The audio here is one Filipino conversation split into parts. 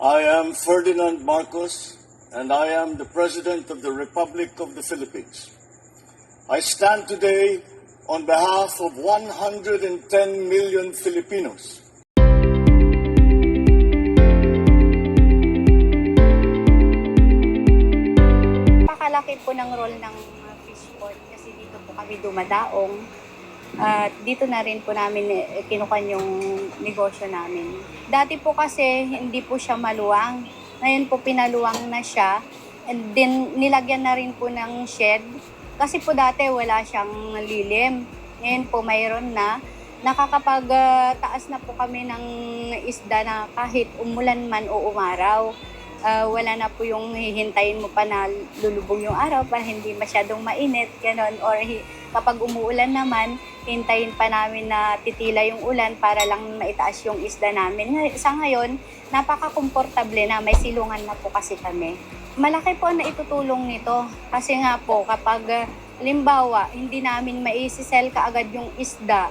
I am Ferdinand Marcos, and I am the President of the Republic of the Philippines. I stand today on behalf of 110 million Filipinos. Napakalaki po ng role ng Fishport kasi dito po kami dumadaong. At dito na rin po namin kinukuha yung negosyo namin. Dati po kasi hindi po siya maluwang. Ngayon po pinaluwang na siya. And then nilagyan na rin po ng shed. Kasi po dati wala siyang lilim. Ngayon po mayroon na. Nakakapag-taas na po kami ng isda na kahit umulan man o umaraw. Wala na po yung hihintayin mo pa na lulubog yung araw para hindi masyadong mainit, gano'n. Or kapag umuulan naman, hintayin pa namin na titila yung ulan para lang maitaas yung isda namin. Sa ngayon, napaka-komportable na, may silungan na po kasi kami. Malaki po na itutulong nito kasi nga po kapag halimbawa, hindi namin maisisell kaagad yung isda,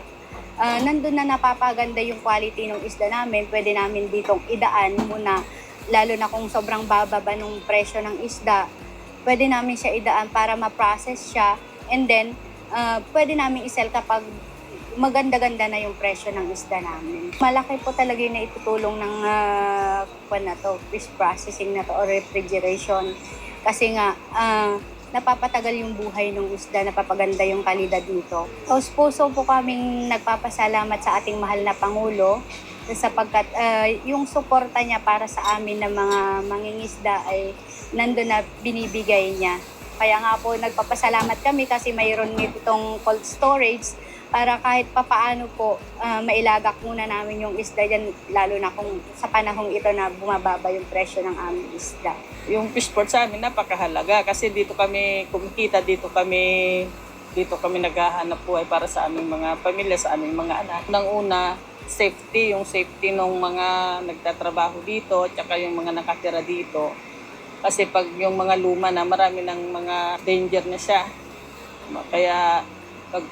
nandun na napapaganda yung quality ng isda namin, pwede namin ditong idaan muna. Lalo na kung sobrang bababa nung presyo ng isda, pwede namin siya idaan para ma-process siya. And then, pwede namin isell kapag maganda-ganda na yung presyo ng isda namin. Malaki po talaga yung naitutulong ng fish processing na to or refrigeration. Kasi nga, napapatagal yung buhay ng isda, napapaganda yung kalidad dito. Puso po kaming nagpapasalamat sa ating mahal na Pangulo sapagkat yung suporta niya para sa amin na mga mangingisda ay nandun na binibigay niya. Kaya nga po nagpapasalamat kami kasi mayroon nitong cold storage para kahit papaano po mailagak muna namin yung isda dyan, lalo na kung sa panahong ito na bumababa yung presyo ng aming isda. Yung Fishport sa amin napakahalaga kasi dito kami kumikita, dito kami naghahanap buhay para sa aming mga pamilya, sa aming mga anak. Unang-una, yung safety ng mga nagtatrabaho dito at saka yung mga nakatira dito. Kasi pag yung mga luma na, marami ng mga danger na siya. Kaya pag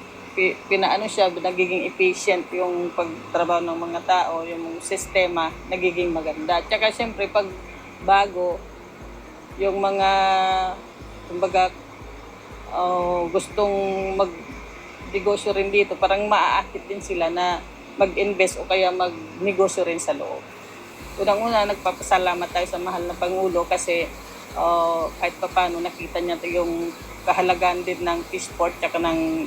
pinaano siya, nagiging efficient yung pagtrabaho ng mga tao, yung sistema, nagiging maganda. At saka siyempre pag bago, yung mga kumbaga gustong mag-negosyo rin dito, parang maaakit din sila na mag-invest o kaya mag-negosyo rin sa loob. Unang-una, nagpapasalamat tayo sa mahal na Pangulo kasi kahit pa paano nakita niya yung kahalagaan din ng Fishport tsaka ng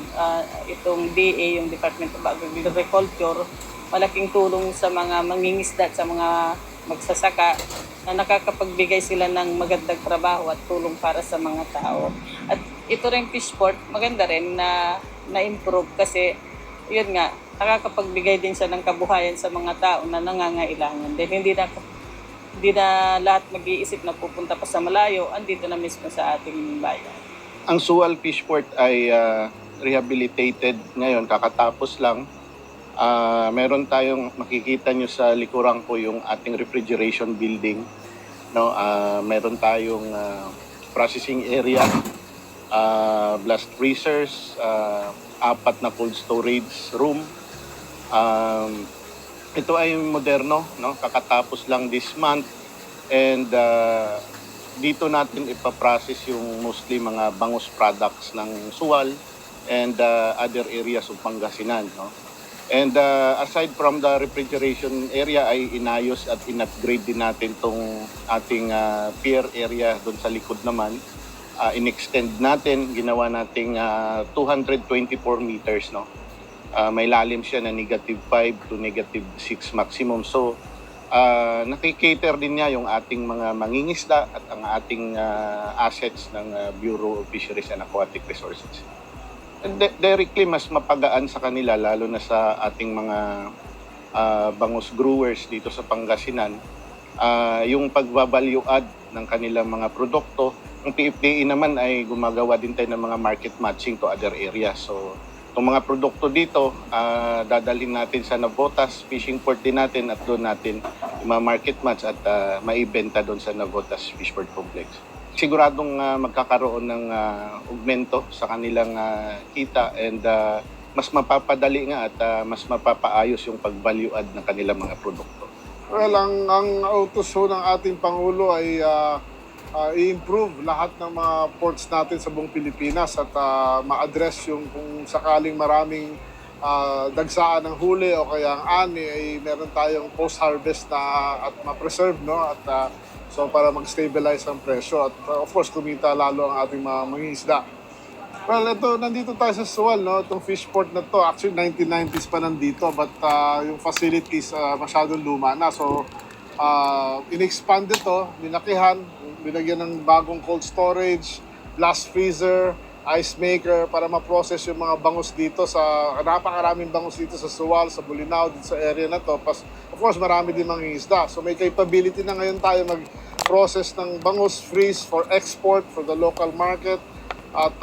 itong DA, yung Department of Agriculture. Malaking tulong sa mga mangingisda at sa mga magsasaka na nakakapagbigay sila ng magandang trabaho at tulong para sa mga tao. At ito rin Fishport, maganda rin na na-improve kasi yun nga, nakakapagbigay din siya ng kabuhayan sa mga tao na nangangailangan. Then hindi na lahat mag-iisip na pupunta pa sa malayo, andito na mismo sa ating bayan. Ang Sual Fishport ay rehabilitated ngayon, kakatapos lang. Meron tayong makikita nyo sa likuran ko yung ating refrigeration building. No? Meron tayong processing area, blast freezers, 4 na cold storage room. Ito ay moderno, no? Kakatapos lang this month and dito natin ipaprocess yung mostly mga bangus products ng Sual and other areas of Pangasinan, no? And aside from the refrigeration area ay inayos at in-upgrade din natin tong ating pier area doon sa likod naman. In-extend natin, ginawa nating 224 meters, no? May lalim siya na -5 to -6 maximum. So, nakikater din niya yung ating mga mangingisda at ang ating assets ng Bureau of Fisheries and Aquatic Resources. Directly, mas mapagaan sa kanila, lalo na sa ating mga bangus growers dito sa Pangasinan, yung pag-value add ng kanilang mga produkto. Ang PFDE naman ay gumagawa din tayo ng mga market matching to other areas. So, itong mga produkto dito, dadalhin natin sa Navotas Fishing Port din natin at doon natin ma-market match at maibenta doon sa Navotas Fishport Complex. Siguradong magkakaroon ng augmento sa kanilang kita and mas mapapadali nga at mas mapapaayos yung pag-value add ng kanilang mga produkto. Well, ang utos ho ng ating Pangulo ay i-improve lahat ng mga ports natin sa buong Pilipinas at ma-address yung kung sakaling maraming dagsaan ng huli o kaya ang ani ay meron tayong post-harvest na at ma-preserve, no? At so para mag-stabilize ang presyo at of course kumita lalo ang ating mga mangingisda. Well, nandito tayo sa Sual, no? Itong fish port na to, actually 1990s pa nandito, but yung facilities masyadong luma na. So, in-expand ito, ninakihan, binagyan ng bagong cold storage, blast freezer, ice maker para ma-process yung mga bangus dito sa, napakaraming bangus dito sa Sual, sa Bolinao, dito sa area na to. Pas, of course, marami din mangingisda. So, may capability na ngayon tayo mag-process ng bangus, freeze for export for the local market. At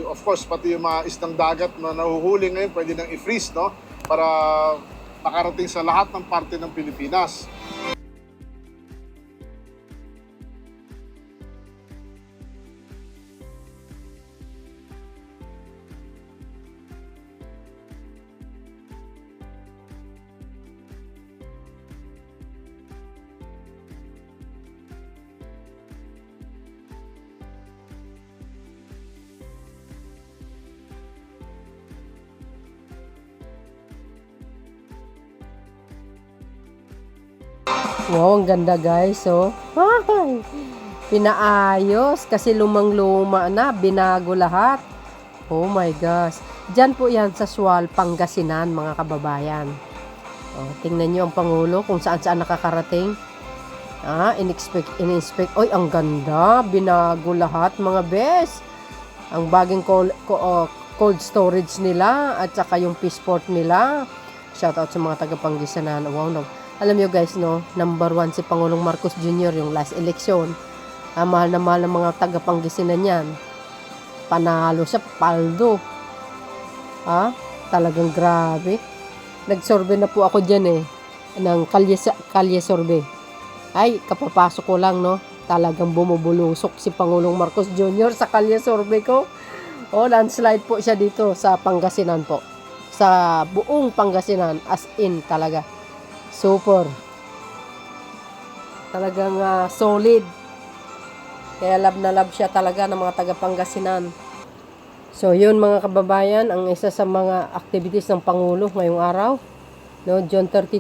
of course, pati yung mga isdang dagat na nahuhuli ngayon, pwede nang i-freeze, no? Para makarating sa lahat ng parte ng Pilipinas. Wow, ang ganda guys, oh. Ay, pinaayos kasi lumang-luma na, binago lahat. Oh my gosh. Diyan po yan sa Sual, Pangasinan, mga kababayan. Oh, tingnan nyo ang Pangulo kung saan-saan nakakarating. In-inspect. Oy, ang ganda. Binago lahat, mga bes. Ang baging cold storage nila at saka yung fish port nila. Shoutout sa mga taga-Pangasinan. Wow, no. Alam nyo guys, no, number 1 si Pangulong Marcos Jr. yung last election. Mahal na mahal ng mga taga-Pangasinan yan. Panalo siya, paldo. Talagang grabe. Nag-survey na po ako dyan ng kalye survey. Ay, kapapasok ko lang, no, talagang bumubulusok si Pangulong Marcos Jr. sa kalye survey ko. Landslide po siya dito sa Pangasinan po. Sa buong Pangasinan, as in talaga. Super. Talagang solid. Kaya love na love siya talaga ng mga taga-Pangasinan. So, yun mga kababayan, ang isa sa mga activities ng Pangulo ngayong araw. No, June 30,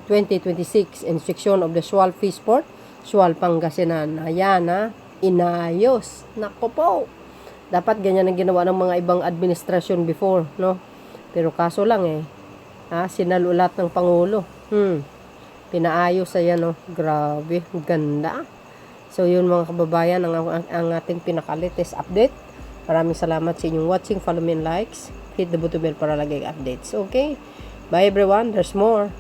2026, inspection of the Sual Fish Port, Sual, Pangasinan. Ayan, inayos. Nako po. Dapat ganyan ang ginawa ng mga ibang administrasyon before, no? Pero kaso lang sinalulat ng Pangulo. Pinaayos ayan, no? Grabe, ganda. So yun mga kababayan, ang ating pinaka-latest update. Maraming salamat sa inyong watching. Follow me and likes. Hit the button bell para lagi updates. Okay? Bye everyone. There's more.